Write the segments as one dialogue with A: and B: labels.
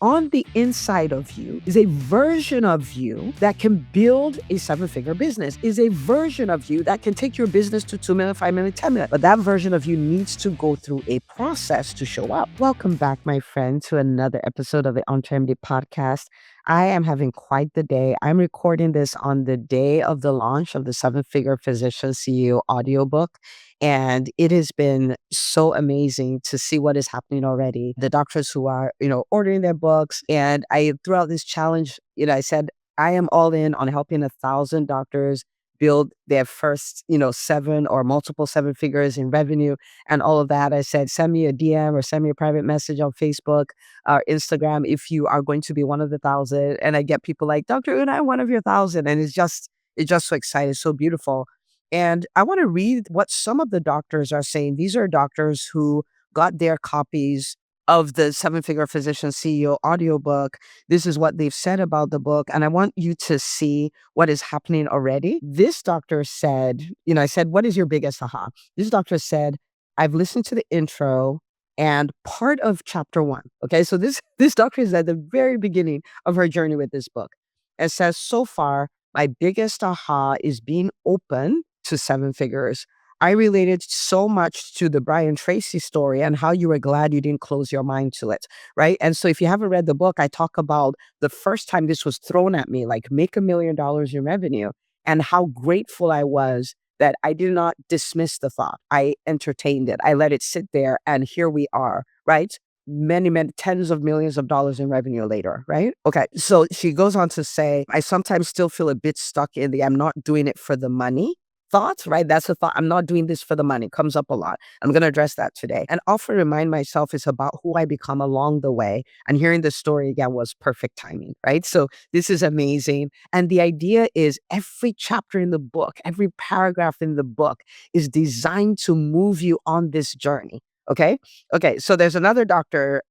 A: On the inside of you is a version of you that can build a seven-figure business, is a version of you that can take your business to 2 million, 5 million, 10 million. But that version of you needs to go through a process to show up. Welcome back, my friend, to another episode of the EntreMD podcast. I am having quite the day. I'm recording this on the day of the launch of the Seven Figure Physician CEO audiobook. And it has been so amazing to see what is happening already. The doctors who are, ordering their books. And I threw out this challenge, I said, I am all in on helping 1,000 doctors build their first, seven or multiple seven figures in revenue and all of that. I said, send me a DM or send me a private message on Facebook or Instagram if you are going to be one of the 1,000. And I get people like, Dr. Una, I'm one of your 1,000. And it's just so exciting, so beautiful. And I want to read what some of the doctors are saying. These are doctors who got their copies of the Seven Figure Physician CEO audiobook. This is what they've said about the book. And I want you to see what is happening already. This doctor said, I said, what is your biggest aha? This doctor said, I've listened to the intro and part of chapter 1. Okay. So this doctor is at the very beginning of her journey with this book. It says, so far, my biggest aha is being open to seven figures. I related so much to the Brian Tracy story and how you were glad you didn't close your mind to it, right? And so if you haven't read the book, I talk about the first time this was thrown at me, like make $1 million in revenue, and how grateful I was that I did not dismiss the thought. I entertained it. I let it sit there, and here we are, right? Many, many tens of millions of dollars in revenue later, right? Okay. So she goes on to say, I sometimes still feel a bit stuck in the I'm not doing it for the money thoughts, right? That's a thought. I'm not doing this for the money. Comes up a lot. I'm going to address that today. And often remind myself it's about who I become along the way. And hearing this story again was perfect timing, right? So this is amazing. And the idea is every chapter in the book, every paragraph in the book is designed to move you on this journey. Okay. Okay. So there's another doctor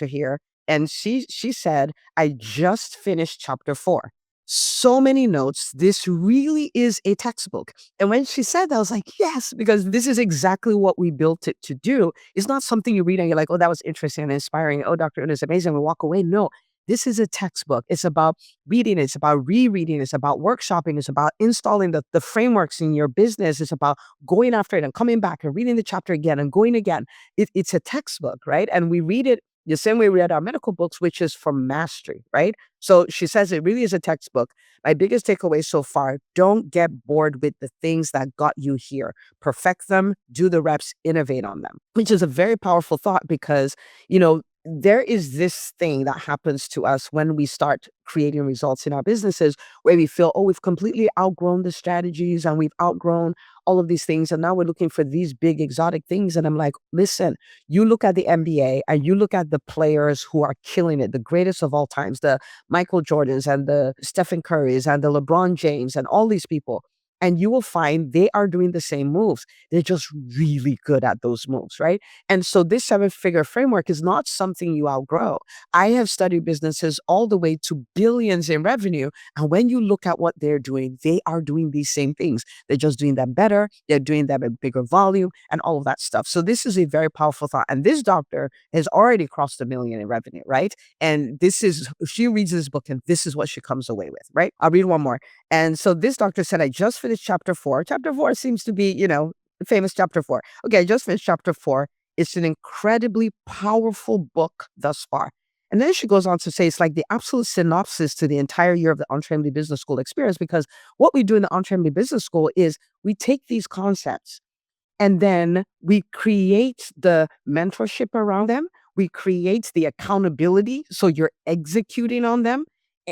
A: here. And she said, I just finished chapter 4. So many notes. This really is a textbook. And when she said that, I was like, yes, because this is exactly what we built it to do. It's not something you read and you're like, oh, that was interesting and inspiring. Oh, Dr. Una is amazing. We walk away. No, this is a textbook. It's about reading. It's about rereading. It's about workshopping. It's about installing the frameworks in your business. It's about going after it and coming back and reading the chapter again and going again. It's a textbook, right? And we read it the same way we read our medical books, which is for mastery, right? So she says it really is a textbook. My biggest takeaway so far, don't get bored with the things that got you here. Perfect them, do the reps, innovate on them, which is a very powerful thought because, there is this thing that happens to us when we start creating results in our businesses where we feel, oh, we've completely outgrown the strategies and we've outgrown all of these things. And now we're looking for these big exotic things. And I'm like, listen, you look at the NBA and you look at the players who are killing it, the greatest of all times, the Michael Jordans and the Stephen Currys and the LeBron James and all these people. And you will find they are doing the same moves. They're just really good at those moves, right? And so this seven-figure framework is not something you outgrow. I have studied businesses all the way to billions in revenue. And when you look at what they're doing, they are doing these same things. They're just doing them better. They're doing them in bigger volume and all of that stuff. So this is a very powerful thought. And this doctor has already crossed $1 million in revenue, right? And she reads this book and this is what she comes away with, right? I'll read one more. And so this doctor said, I just finished chapter 4. Chapter 4 seems to be, famous chapter 4. Okay, I just finished chapter 4. It's an incredibly powerful book thus far. And then she goes on to say it's like the absolute synopsis to the entire year of the EntreMD Business School experience, because what we do in the EntreMD Business School is we take these concepts and then we create the mentorship around them. We create the accountability so you're executing on them.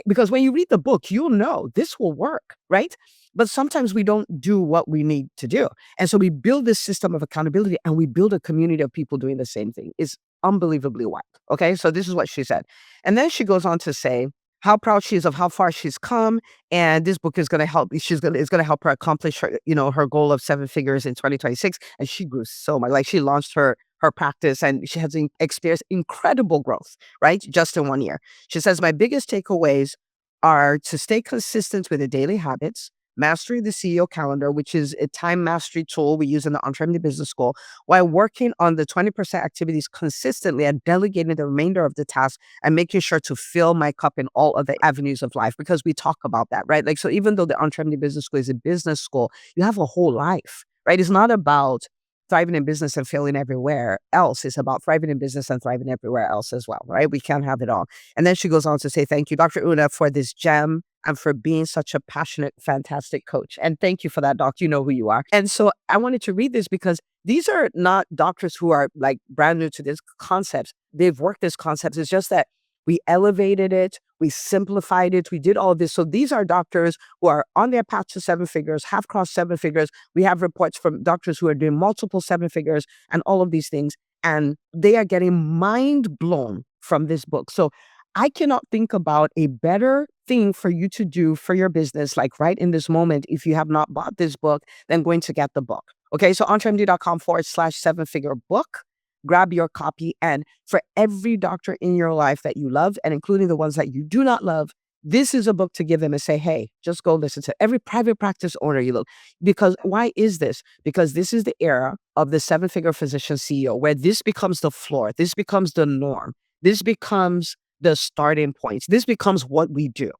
A: Because when you read the book, you'll know this will work, right? But sometimes we don't do what we need to do. And so we build this system of accountability and we build a community of people doing the same thing. It's unbelievably wild. Okay. So this is what she said. And then she goes on to say how proud she is of how far she's come. And this book is going to help. It's going to help her accomplish her, her goal of 7 figures in 2026. And she grew so much. Like she launched her practice and she has experienced incredible growth, right? Just in 1 year. She says, my biggest takeaways are to stay consistent with the daily habits, Mastering the CEO Calendar, which is a time mastery tool we use in the EntreMD Business School, while working on the 20% activities consistently and delegating the remainder of the tasks and making sure to fill my cup in all of the avenues of life, because we talk about that, right? Like, so even though the EntreMD Business School is a business school, you have a whole life, right? It's not about thriving in business and failing everywhere else. It's about thriving in business and thriving everywhere else as well, right? We can't have it all. And then she goes on to say, thank you, Dr. Una, for this gem and for being such a passionate, fantastic coach. And thank you for that, doc. You know who you are. And so I wanted to read this because these are not doctors who are like brand new to this concepts. They've worked this concepts. It's just that we elevated it, we simplified it, we did all of this. So these are doctors who are on their path to seven figures, have crossed seven figures. We have reports from doctors who are doing multiple seven figures and all of these things. And they are getting mind blown from this book. So I cannot think about a better thing for you to do for your business, like right in this moment, if you have not bought this book, than going to get the book. Okay, so entremd.com/7-figure book. Grab your copy. And for every doctor in your life that you love, and including the ones that you do not love, this is a book to give them and say, hey, just go listen to every private practice owner you look. Because why is this? Because this is the era of the seven-figure physician CEO, where this becomes the floor. This becomes the norm. This becomes the starting points. This becomes what we do.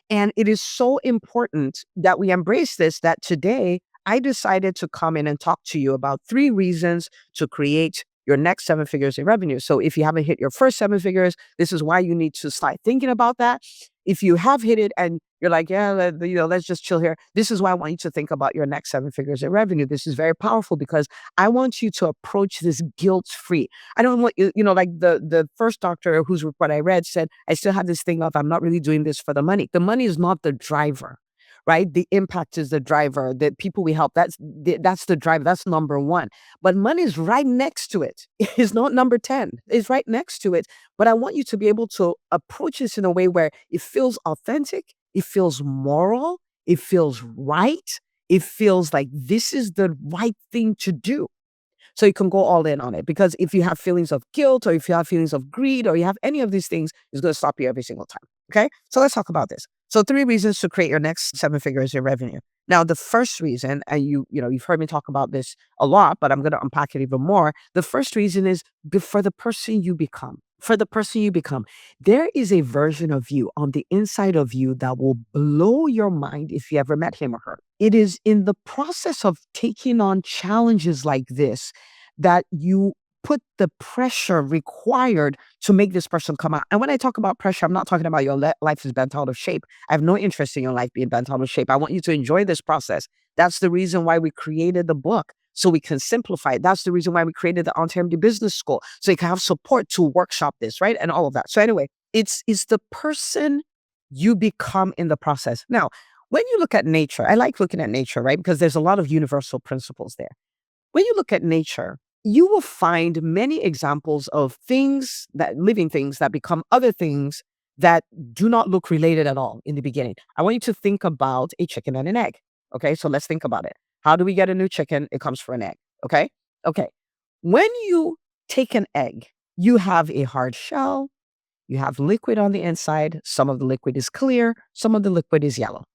A: And it is so important that we embrace this, that today I decided to come in and talk to you about 3 reasons to create your next 7 figures in revenue. So if you haven't hit your first 7 figures, this is why you need to start thinking about that. If you have hit it and you're like, yeah, let's just chill here, this is why I want you to think about your next 7 figures in revenue. This is very powerful because I want you to approach this guilt-free. I don't want you, like the first doctor whose report I read said, I still have this thing of, I'm not really doing this for the money. The money is not the driver, right? The impact is the driver. The people we help, that's the driver. That's number 1. But money is right next to it. It's not number 10. It's right next to it. But I want you to be able to approach this in a way where it feels authentic, it feels moral, it feels right, it feels like this is the right thing to do. So you can go all in on it. Because if you have feelings of guilt, or if you have feelings of greed, or you have any of these things, it's going to stop you every single time. Okay? So let's talk about this. So 3 reasons to create your next 7 figures in revenue. Now, the first reason, and you've heard me talk about this a lot, but I'm going to unpack it even more. The first reason is for the person you become. For the person you become, there is a version of you on the inside of you that will blow your mind if you ever met him or her. It is in the process of taking on challenges like this that you put the pressure required to make this person come out. And when I talk about pressure, I'm not talking about your life is bent out of shape. I have no interest in your life being bent out of shape. I want you to enjoy this process. That's the reason why we created the book, so we can simplify it. That's the reason why we created the EntreMD Business School, so you can have support to workshop this, right? And all of that. So anyway, it's the person you become in the process. Now, when you look at nature, I like looking at nature, right? Because there's a lot of universal principles there. When you look at nature, you will find many examples of living things that become other things that do not look related at all in the beginning. I want you to think about a chicken and an egg. Okay, so let's think about it. How do we get a new chicken? It comes from an egg. Okay. When you take an egg, you have a hard shell, you have liquid on the inside. Some of the liquid is clear, some of the liquid is yellow,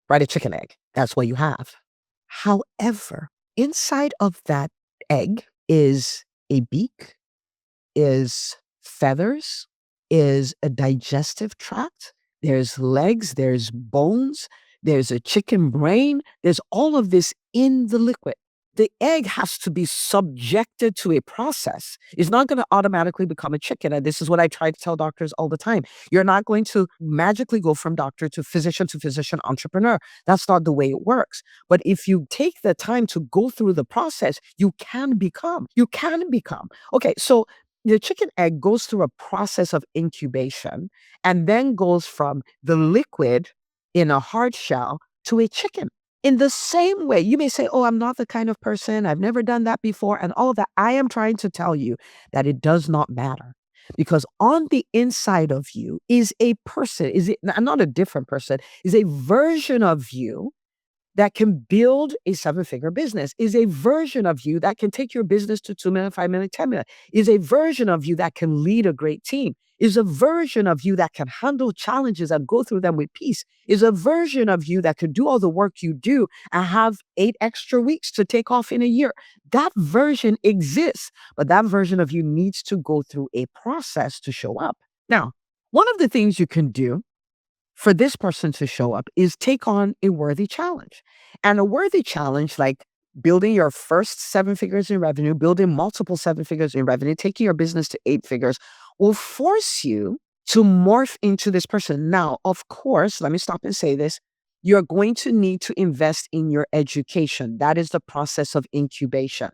A: right? A chicken egg. That's what you have. However, inside of that egg is a beak, is feathers, is a digestive tract. There's legs, there's bones, there's a chicken brain. There's all of this in the liquid. The egg has to be subjected to a process. It's not going to automatically become a chicken. And this is what I try to tell doctors all the time. You're not going to magically go from doctor to physician entrepreneur. That's not the way it works. But if you take the time to go through the process, you can become. Okay, so the chicken egg goes through a process of incubation and then goes from the liquid in a hard shell to a chicken. In the same way, you may say, oh, I'm not the kind of person, I've never done that before, and all of that. I am trying to tell you that it does not matter, because on the inside of you is a person, not a different person, is a version of you that can build a seven-figure business, is a version of you that can take your business to 2 million, 5 million, 10 million, is a version of you that can lead a great team, is a version of you that can handle challenges and go through them with peace, is a version of you that can do all the work you do and have 8 extra weeks to take off in a year. That version exists, but that version of you needs to go through a process to show up. Now, one of the things you can do for this person to show up is take on a worthy challenge. And a worthy challenge, like building your first 7 figures in revenue, building multiple 7 figures in revenue, taking your business to 8 figures, will force you to morph into this person. Now, of course, let me stop and say this. You're going to need to invest in your education. That is the process of incubation.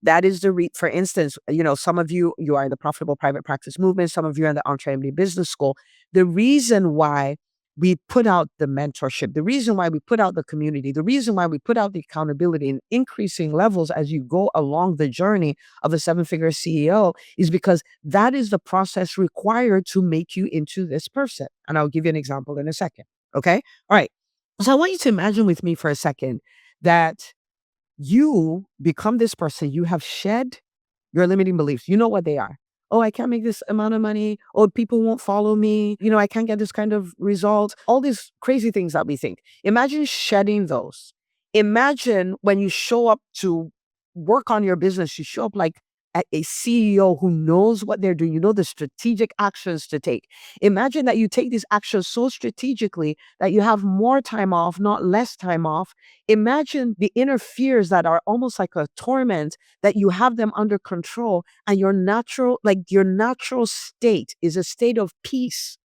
A: That is for instance, some of you are in the profitable private practice movement. Some of you are in the EntreMD business school. The reason why we put out the mentorship, the reason why we put out the community, the reason why we put out the accountability in increasing levels as you go along the journey of a 7-figure CEO is because that is the process required to make you into this person. And I'll give you an example in a second. Okay. All right. So I want you to imagine with me for a second that you become this person. You have shed your limiting beliefs. You know what they are. Oh, I can't make this amount of money. Oh, people won't follow me. I can't get this kind of result. All these crazy things that we think. Imagine shedding those. Imagine when you show up to work on your business, you show up like a CEO who knows what they're doing. You know the strategic actions to take. Imagine that you take these actions so strategically that you have more time off, not less time off. Imagine the inner fears that are almost like a torment, that you have them under control, and your natural state is a state of peace.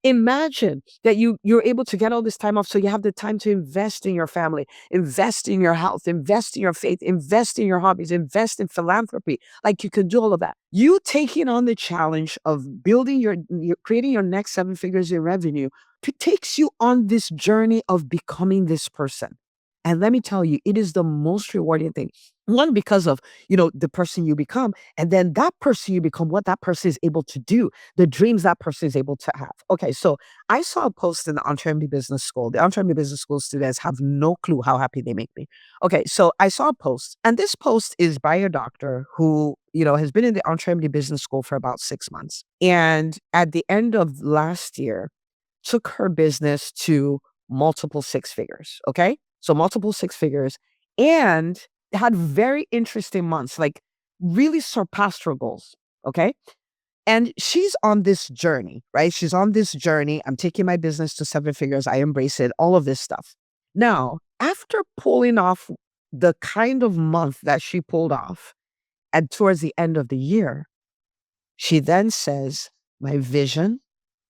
A: Imagine that you're able to get all this time off so you have the time to invest in your family, invest in your health, invest in your faith, invest in your hobbies, invest in philanthropy. Like you can do all of that. You taking on the challenge of building creating your next 7 figures in revenue takes you on this journey of becoming this person. And let me tell you, it is the most rewarding thing. One, because of, the person you become, and then that person you become, what that person is able to do, the dreams that person is able to have. Okay, so I saw a post in the EntreMD Business School. The EntreMD Business School students have no clue how happy they make me. Okay, so I saw a post, and this post is by a doctor who, has been in the EntreMD Business School for about 6 months. And at the end of last year, took her business to multiple 6 figures. Okay, so multiple 6 figures, and had very interesting months, like really surpassed her goals. Okay. And she's on this journey, right? She's on this journey. I'm taking my business to 7 figures. I embrace it, all of this stuff. Now, after pulling off the kind of month that she pulled off, and towards the end of the year, she then says, my vision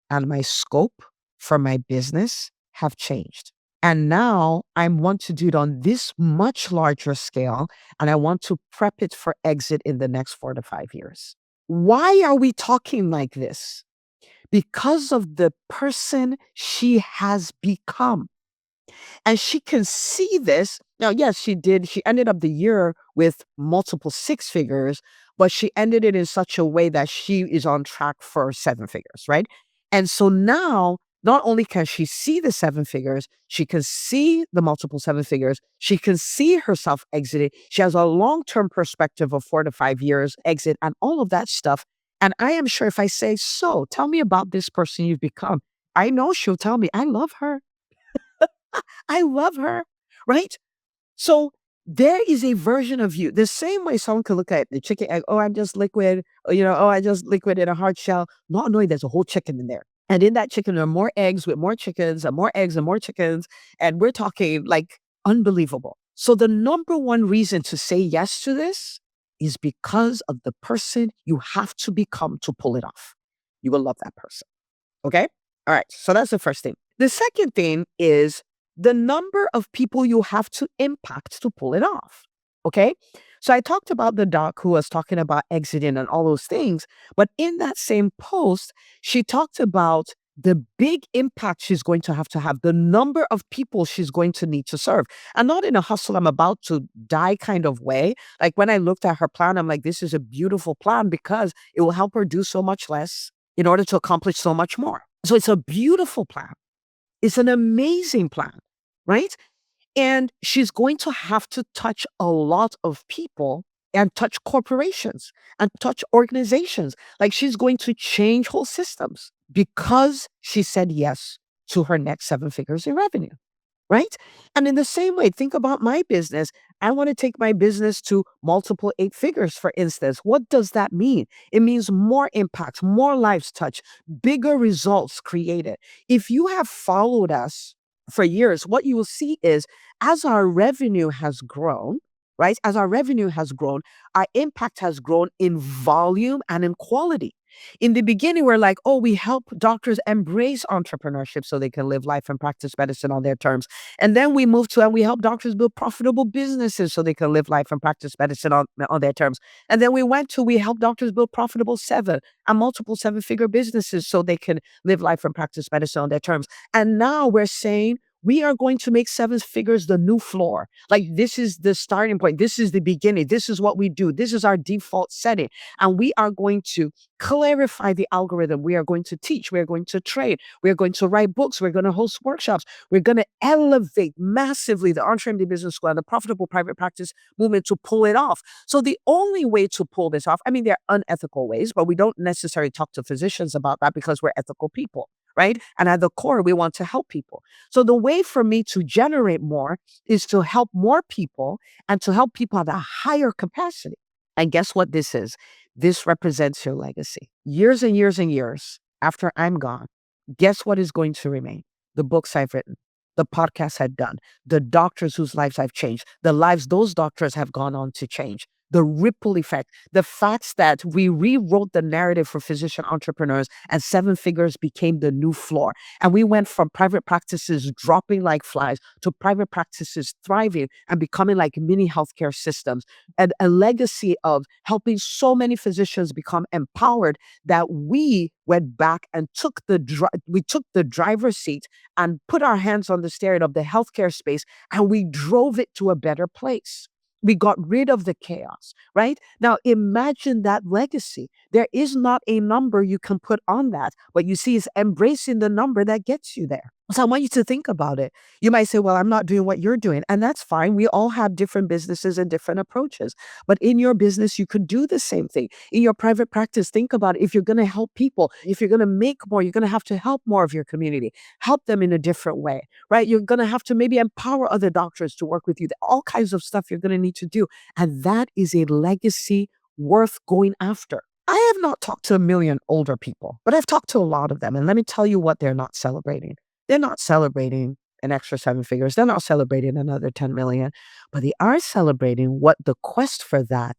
A: and my scope for my business have changed. And now I want to do it on this much larger scale, and I want to prep it for exit in the next 4 to 5 years. Why are we talking like this? Because of the person she has become. And she can see this. Now, yes, she did. She ended up the year with multiple 6 figures, but she ended it in such a way that she is on track for 7 figures, right? And so now, not only can she see the 7 figures, she can see the multiple 7 figures, she can see herself exiting. She has a long-term perspective of 4 to 5 years exit and all of that stuff. And I am sure if I say, so tell me about this person you've become, I know she'll tell me, I love her. I love her, right? So there is a version of you. The same way someone could look at the chicken egg, oh, I'm just liquid, or, oh, I just liquid in a hard shell, not knowing there's a whole chicken in there. And in that chicken, there are more eggs with more chickens and more eggs and more chickens. And we're talking like unbelievable. So the number one reason to say yes to this is because of the person you have to become to pull it off. You will love that person. Okay? All right. So that's the first thing. The second thing is the number of people you have to impact to pull it off. Okay. So I talked about the doc who was talking about exiting and all those things. But in that same post, she talked about the big impact she's going to have, the number of people she's going to need to serve. And not in a hustle, I'm about to die kind of way. Like when I looked at her plan, I'm like, this is a beautiful plan because it will help her do so much less in order to accomplish so much more. So it's a beautiful plan. It's an amazing plan, right? And she's going to have to touch a lot of people and touch corporations and touch organizations. Like she's going to change whole systems because she said yes to her next 7 figures in revenue. Right. And in the same way, think about my business. I want to take my business to multiple 8 figures, for instance. What does that mean? It means more impact, more lives touched, bigger results created. If you have followed us for years, what you will see is as our revenue has grown, right? As our revenue has grown, our impact has grown in volume and in quality. In the beginning, we're like, oh, we help doctors embrace entrepreneurship so they can live life and practice medicine on their terms. And then we move to, and we help doctors build profitable businesses so they can live life and practice medicine on their terms. And then we went to, we help doctors build profitable 7 figure businesses so they can live life and practice medicine on their terms. And now we're saying, we are going to make 7 figures the new floor. Like this is the starting point. This is the beginning. This is what we do. This is our default setting. And we are going to clarify the algorithm. We are going to teach. We are going to train. We are going to write books. We're going to host workshops. We're going to elevate massively the EntreMD Business School and the profitable private practice movement to pull it off. So the only way to pull this off, I mean, there are unethical ways, but we don't necessarily talk to physicians about that because we're ethical people, right? And at the core, we want to help people. So the way for me to generate more is to help more people and to help people at a higher capacity. And guess what this is? This represents your legacy. Years and years and years after I'm gone, guess what is going to remain? The books I've written, the podcasts I've done, the doctors whose lives I've changed, the lives those doctors have gone on to change, the ripple effect, the facts that we rewrote the narrative for physician entrepreneurs and 7 figures became the new floor. And we went from private practices dropping like flies to private practices thriving and becoming like mini healthcare systems, and a legacy of helping so many physicians become empowered that we went back and we took the driver's seat and put our hands on the steering of the healthcare space, and we drove it to a better place. We got rid of the chaos, right? Now imagine that legacy. There is not a number you can put on that. What you see is embracing the number that gets you there. So I want you to think about it. You might say, well, I'm not doing what you're doing. And that's fine. We all have different businesses and different approaches. But in your business, you could do the same thing. In your private practice, think about it. If you're going to help people, if you're going to make more, you're going to have to help more of your community, help them in a different way, right? You're going to have to maybe empower other doctors to work with you. All kinds of stuff you're going to need to do. And that is a legacy worth going after. I have not talked to a million older people, but I've talked to a lot of them. And let me tell you what they're not celebrating. They're not celebrating an extra 7 figures. They're not celebrating another 10 million, but they are celebrating what the quest for that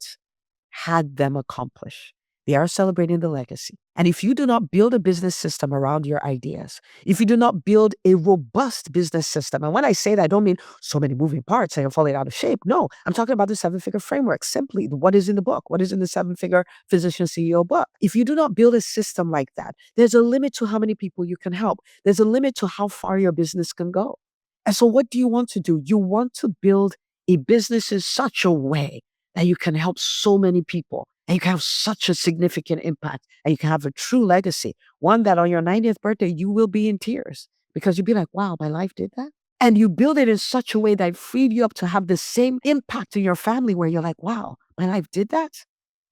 A: had them accomplish. They are celebrating the legacy. And if you do not build a business system around your ideas, if you do not build a robust business system, and when I say that, I don't mean so many moving parts and you're falling out of shape. No, I'm talking about the 7 figure framework. Simply, what is in the book? What is in the 7 figure physician CEO book? If you do not build a system like that, there's a limit to how many people you can help. There's a limit to how far your business can go. And so what do you want to do? You want to build a business in such a way that you can help so many people and you can have such a significant impact and you can have a true legacy. One that on your 90th birthday, you will be in tears because you'll be like, wow, my life did that. And you build it in such a way that it freed you up to have the same impact in your family where you're like, wow, my life did that.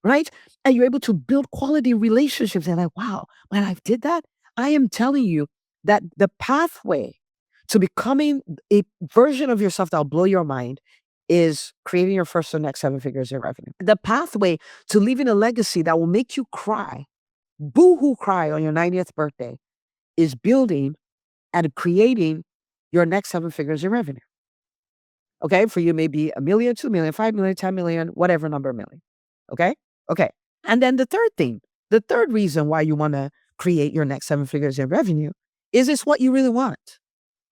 A: Right. And you're able to build quality relationships and like, wow, my life did that. I am telling you that the pathway to becoming a version of yourself that'll blow your mind is creating your first or next 7 figures in revenue. The pathway to leaving a legacy that will make you cry, boo-hoo cry on your 90th birthday, is building and creating your next 7 figures in revenue. Okay? For you, maybe 1 million, 2 million, 5 million, 10 million, whatever number million. Okay? Okay. And then the third reason why you want to create your next 7 figures in revenue is it's what you really want.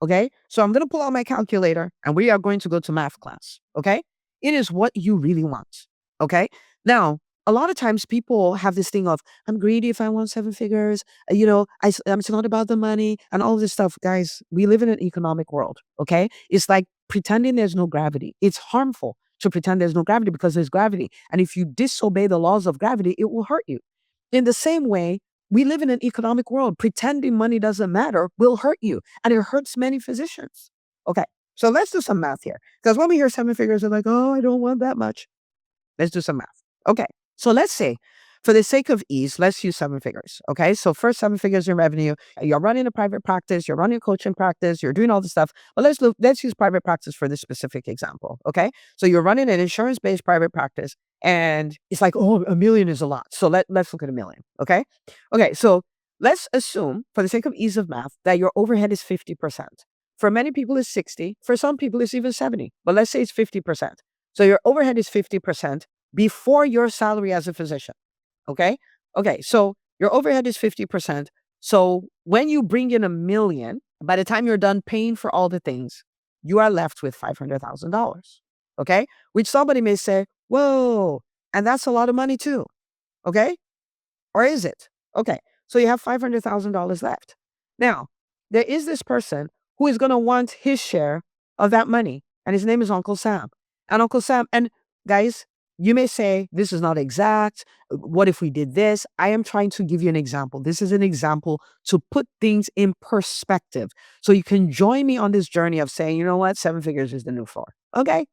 A: Okay. So I'm going to pull out my calculator and we are going to go to math class. Okay. It is what you really want. Okay. Now, a lot of times people have this thing of, I'm greedy if I want 7 figures. It's not about the money and all this stuff. Guys, we live in an economic world. Okay. It's like pretending there's no gravity. It's harmful to pretend there's no gravity because there's gravity. And if you disobey the laws of gravity, it will hurt you. In the same way, we live in an economic world. Pretending money doesn't matter will hurt you, and it hurts many physicians. Okay, So let's do some math here. Because when we hear seven figures, they're like, oh, I don't want that much. Let's do some math. Okay. So let's say, for the sake of ease, let's use seven figures. Okay. So first, seven figures in revenue. You're running a private practice, you're running a coaching practice, you're doing all this stuff. But let's use private practice for this specific example. Okay. So you're running an insurance-based private practice, and it's like, oh, a million is a lot. So let's look at a million. Okay. Okay. So let's assume, for the sake of ease of math, that your overhead is 50%. For many people, it's 60. For some people, it's even 70. But let's say it's 50%. So your overhead is 50% before your salary as a physician. Okay. Okay. So your overhead is 50%. So when you bring in a million, by the time you're done paying for all the things, you are left with $500,000. Okay. Which somebody may say, whoa, and that's a lot of money too. Okay. Or is it? Okay. So you have $500,000 left. Now, there is this person who is going to want his share of that money. And his name is Uncle Sam. And Uncle Sam, and guys, you may say, this is not exact. What if we did this? I am trying to give you an example. This is an example to put things in perspective. So you can join me on this journey of saying, you know what? Seven figures is the new four. Okay.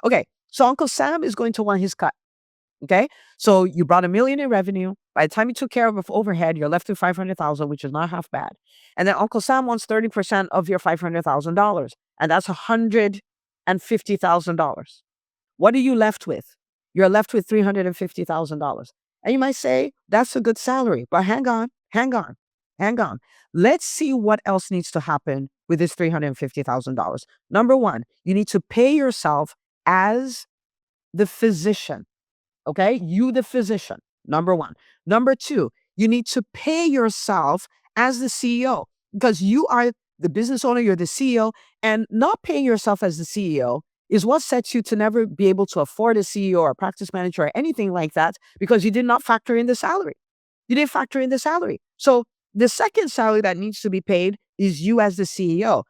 A: Okay. So Uncle Sam is going to want his cut. Okay. So you brought $1 million in revenue. By the time you took care of overhead, you're left with 500,000, which is not half bad. And then Uncle Sam wants 30% of your $500,000. And that's $150,000. What are you left with? You're left with $350,000. And you might say, that's a good salary, but hang on. Let's see what else needs to happen with this $350,000. Number one, you need to pay yourself as the physician. Okay. You, the physician, number one. Number two, you need to pay yourself as the CEO, because you are the business owner, you're the CEO, and not paying yourself as the CEO is what sets you to never be able to afford a CEO or a practice manager or anything like that, because you did not factor in the salary. You didn't factor in the salary. So the second salary that needs to be paid is you as the CEO.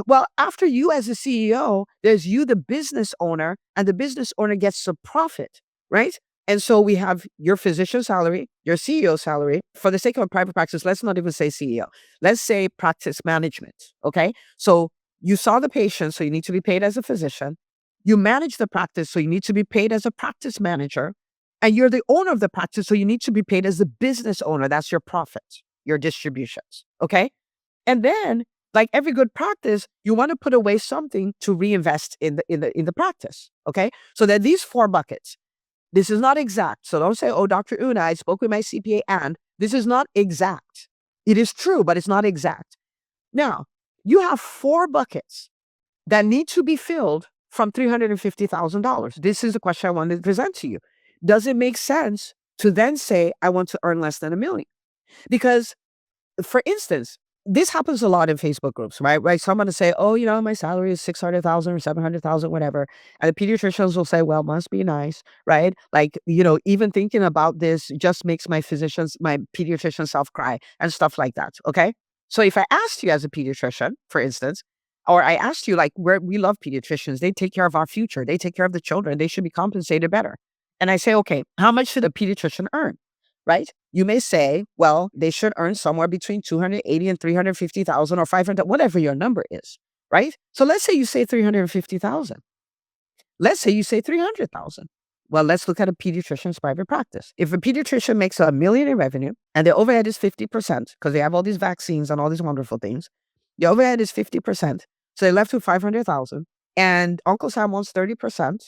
A: Well, after you as the CEO, there's you, the business owner, and the business owner gets the profit, right? And so we have your physician salary, your CEO salary. For the sake of a private practice, let's not even say CEO. Let's say practice management, okay? So you saw the patient, so you need to be paid as a physician. You manage the practice, so you need to be paid as a practice manager. And you're the owner of the practice, so you need to be paid as the business owner. That's your profit, your distributions, okay? And then, like every good practice, you want to put away something to reinvest in the practice, okay? So there are these four buckets. This is not exact. So don't say, oh, Dr. Una, I spoke with my CPA, and this is not exact. It is true, but it's not exact. Now, you have four buckets that need to be filled from $350,000. This is the question I wanted to present to you. Does it make sense to then say, I want to earn less than $1 million? Because, for instance, this happens a lot in Facebook groups, right? Right. Someone to say, oh, my salary is 600,000 or 700,000, whatever. And the pediatricians will say, well, must be nice, right? Like, even thinking about this just makes my pediatrician self cry and stuff like that. Okay. So if I asked you as a pediatrician, for instance, or I asked you, like, we love pediatricians, they take care of our future, they take care of the children, they should be compensated better. And I say, okay, how much should a pediatrician earn? Right? You may say, well, they should earn somewhere between 280 and 350,000 or 500, whatever your number is, right? So let's say you say 350,000. Let's say you say 300,000. Well, let's look at a pediatrician's private practice. If a pediatrician makes $1 million in revenue and the overhead is 50%, because they have all these vaccines and all these wonderful things, the overhead is 50%. So they're left with 500,000, and Uncle Sam wants 30%.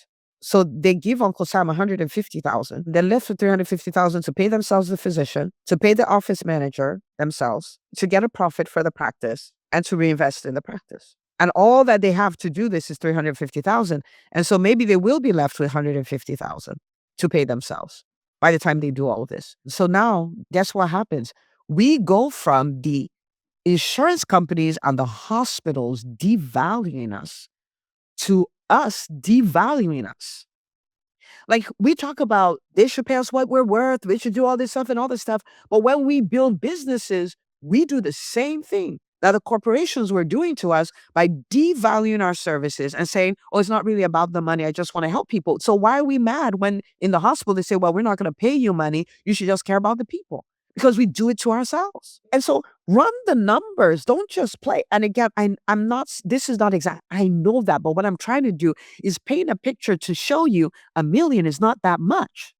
A: So they give Uncle Sam 150,000. They're left with 350,000 to pay themselves the physician, to pay the office manager themselves, to get a profit for the practice, and to reinvest in the practice. And all that they have to do this is 350,000. And so maybe they will be left with 150,000 to pay themselves by the time they do all of this. So now, guess what happens? We go from the insurance companies and the hospitals devaluing us to us devaluing us. Like, we talk about they should pay us what we're worth, we should do all this stuff and all this stuff. But when we build businesses, we do the same thing that the corporations were doing to us by devaluing our services and saying, oh, it's not really about the money, I just want to help people. So why are we mad when in the hospital they say, well, we're not going to pay you money, you should just care about the people? because we do it to ourselves. And so run the numbers. Don't just play. And again, I'm not, this is not exact. I know that. But what I'm trying to do is paint a picture to show you 1 million is not that much.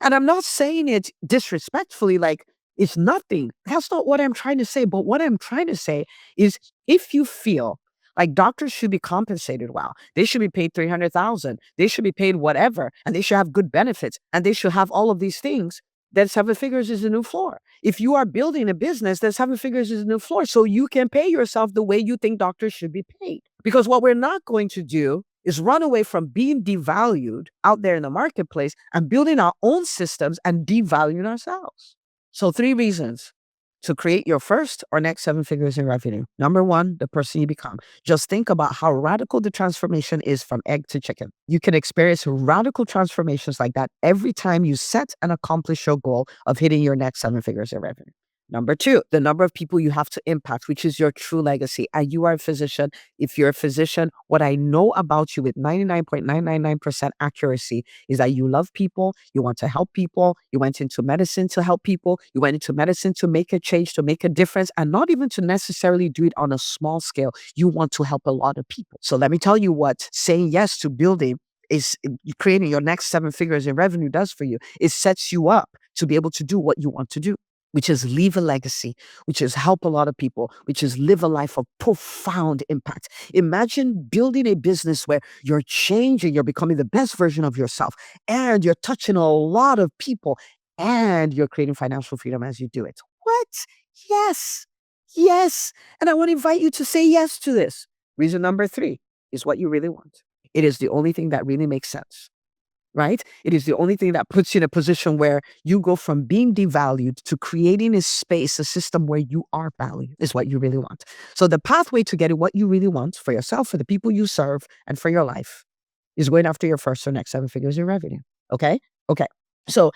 A: And I'm not saying it disrespectfully, like it's nothing. That's not what I'm trying to say. But what I'm trying to say is if you feel like doctors should be compensated well, they should be paid 300,000, they should be paid whatever, and they should have good benefits, and they should have all of these things, then seven figures is a new floor. If you are building a business, then seven figures is a new floor. So you can pay yourself the way you think doctors should be paid. Because what we're not going to do is run away from being devalued out there in the marketplace and building our own systems and devaluing ourselves. So 3 reasons to create your first or next 7 figures in revenue. Number 1, the person you become. Just think about how radical the transformation is from egg to chicken. You can experience radical transformations like that every time you set and accomplish your goal of hitting your next 7 figures in revenue. Number 2, the number of people you have to impact, which is your true legacy. And you are a physician. If you're a physician, what I know about you with 99.999% accuracy is that you love people, you want to help people, you went into medicine to help people, you went into medicine to make a change, to make a difference, and not even to necessarily do it on a small scale. You want to help a lot of people. So let me tell you what saying yes to building is creating your next 7 figures in revenue does for you. It sets you up to be able to do what you want to do, which is leave a legacy, which is help a lot of people, which is live a life of profound impact. Imagine building a business where you're changing, you're becoming the best version of yourself, and you're touching a lot of people, and you're creating financial freedom as you do it. What? Yes. Yes. And I want to invite you to say yes to this. Reason number 3 is what you really want. It is the only thing that really makes sense. Right? It is the only thing that puts you in a position where you go from being devalued to creating a space, a system where you are valued is what you really want. So the pathway to getting what you really want for yourself, for the people you serve, and for your life is going after your first or next 7 figures in revenue. Okay? Okay. So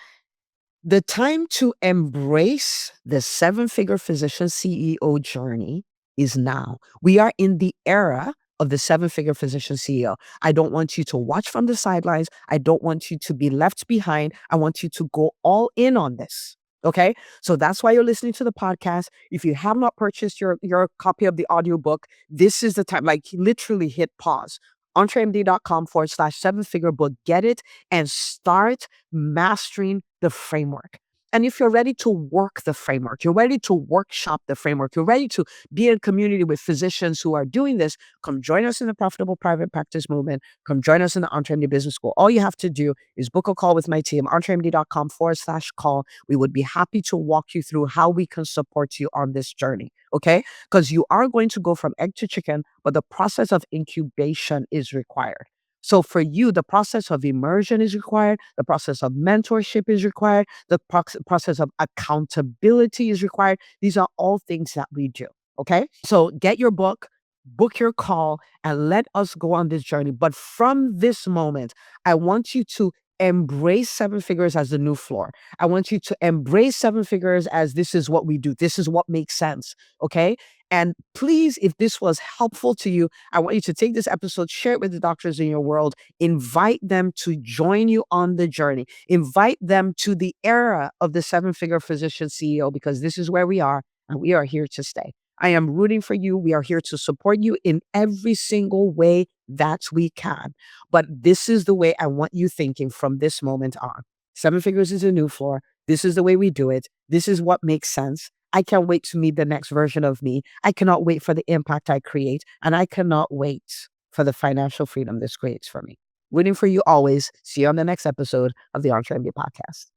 A: the time to embrace the 7-figure physician CEO journey is now. We are in the era of the 7-figure physician CEO. I don't want you to watch from the sidelines. I don't want you to be left behind. I want you to go all in on this. Okay. So that's why you're listening to the podcast. If you have not purchased your copy of the audiobook, this is the time, like literally hit pause. EntreMD.com/7-figure book. Get it and start mastering the framework. And if you're ready to work the framework, you're ready to workshop the framework, you're ready to be in community with physicians who are doing this, come join us in the Profitable Private Practice Movement. Come join us in the EntreMD Business School. All you have to do is book a call with my team, EntreMD.com/call. We would be happy to walk you through how we can support you on this journey. Okay? Because you are going to go from egg to chicken, but the process of incubation is required. So for you, the process of immersion is required. The process of mentorship is required. The process of accountability is required. These are all things that we do. Okay. So get your book, book your call, and let us go on this journey. But from this moment, I want you to embrace 7 figures as the new floor. I want you to embrace 7 figures as this is what we do. This is what makes sense. Okay. And please, if this was helpful to you, I want you to take this episode, share it with the doctors in your world, invite them to join you on the journey, invite them to the era of the 7-figure physician CEO, because this is where we are and we are here to stay. I am rooting for you. We are here to support you in every single way that we can. But this is the way I want you thinking from this moment on. 7 figures is a new floor. This is the way we do it. This is what makes sense. I can't wait to meet the next version of me. I cannot wait for the impact I create. And I cannot wait for the financial freedom this creates for me. Rooting for you always. See you on the next episode of the EntreMD podcast.